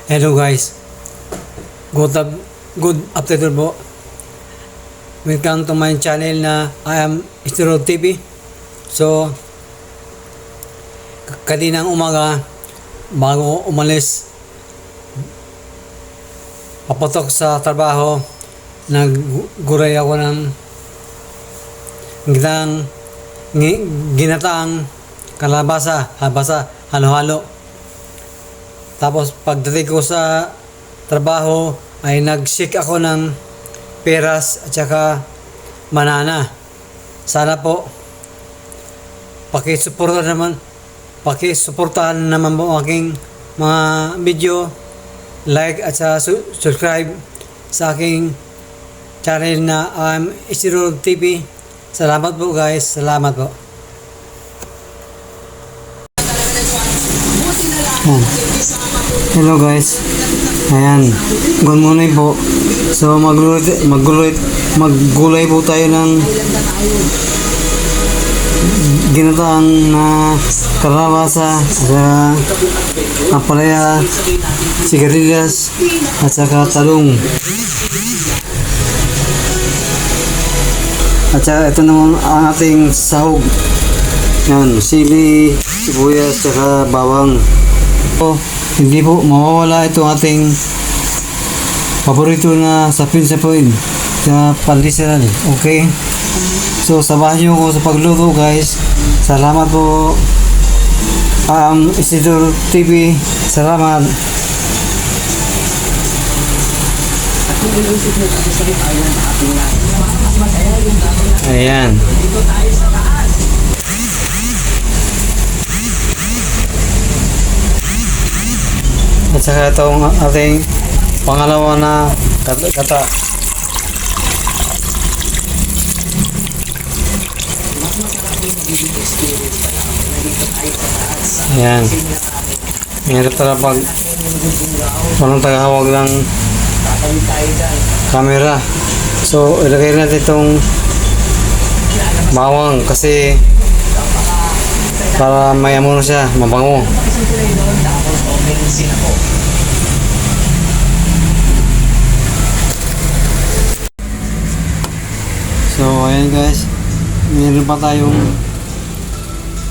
Hello guys, good afternoon po. Welcome to my channel na I am Estero TV. So, kaninang umaga, bago umalis, papatok sa trabaho, nagguray ako ng ginataang kalabasa, halo-halo. Tapos pagdating ko sa trabaho ay nag-shake ako ng peras at saka banana. Sana po pakisuportahan naman po aking mga video, like at saka subscribe sa aking channel na Estero TV. Salamat po guys, salamat po. Hello guys. Ayan. Good morning po. So maggulay po tayo ng ginataang na kalabasa sa ampalaya, sigarilyas at saka talong. At saka ito naman ang ating sahog. Yan, sili, sibuyas, saka bawang. So, hindi po mawawala ito ating paborito na sapin-sapin sa pandesal. Okay? So, sabahan nyo ko sa pagluto guys. Salamat po. Estero TV. Salamat. Ayan. At saka itong ating pangalawa na kata. Ayan. Ngayon pala pag walang tagahawag ng camera. So, ilagay natin itong bawang kasi para may amoy siya, mabango. So, ayan guys. Meron pa tayong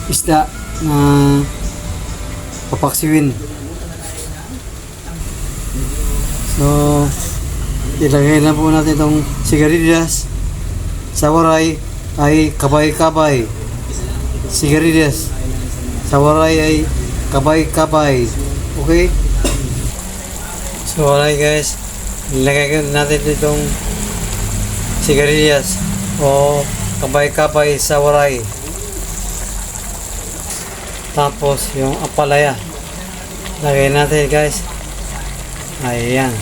isda na papaksiwin. So, ilagay na po natin itong sigarilyas. Sa waray ay kabay-kabay. Sigarilyas. Sa waray ay kabay-kabay. Okay? So, alright guys. Ilagay natin itong sigarilyas o kabay-kabay sa waray. Tapos, yung ampalaya. Lagay natin guys. Ayan.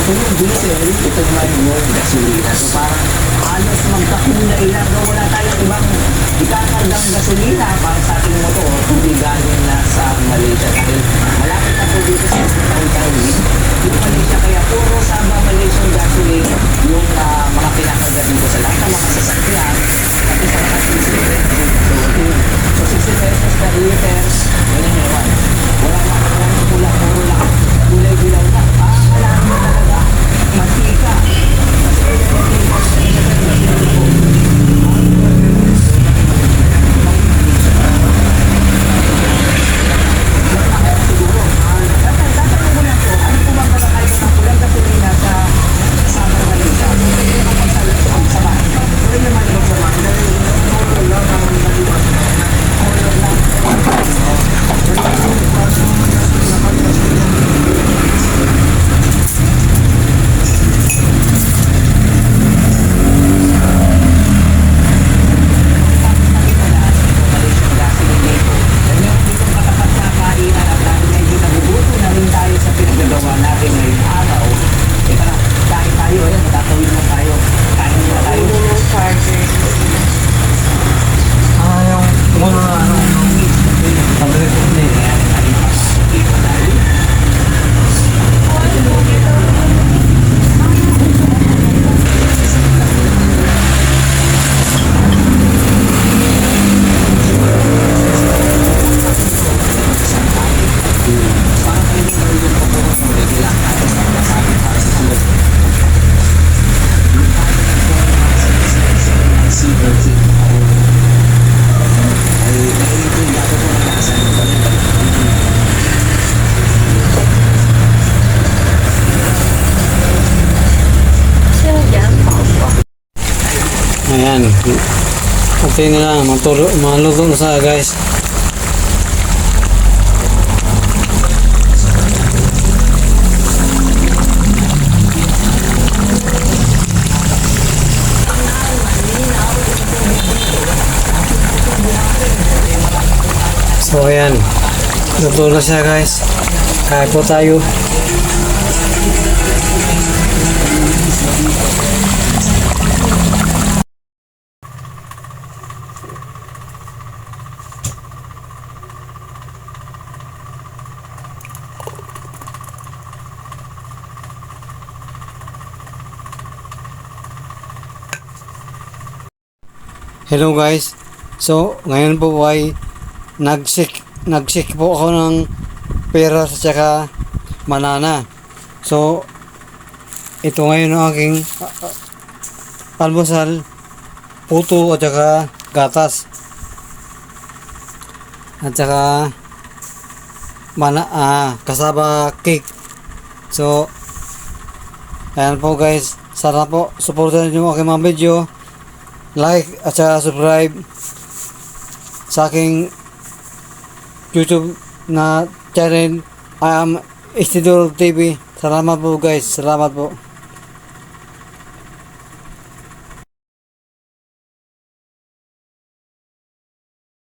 Yung diesel, ito naman yung gasolina. So parang halos magtakbo na ilan. Wala tayong ibang ikakargang gasolina para sa ating motor kung di galing na sa Malaysia. Dahil malapit na po dito sa taon-taon yung Malaysia. Kaya puro Sabah Malaysian gasoline yung mga pinakarga dito sa lahat ng mga sasakyan. At isa na 60 pesos. So 60 pesos per liter. Ganyan ewan. Wala pula, puro lang. Gulay-gulay na. Alam mo talaga. Mantika. Hintayin na lang, maluto na sa guys. So ayan, luto na siya guys. Kaya po tayo. Hello guys. So, ngayon po ay nagsik po ako ng pera sa tsaka manana. So, ito ngayon ang aking almusal, puto at tsaka gatas. At tsaka kasaba cake. So, ayan po guys. Sana po supportan niyo ang aking mga video. Like at saka subscribe sa aking YouTube na channel. I am Istidor TV. Salamat po guys. Salamat po.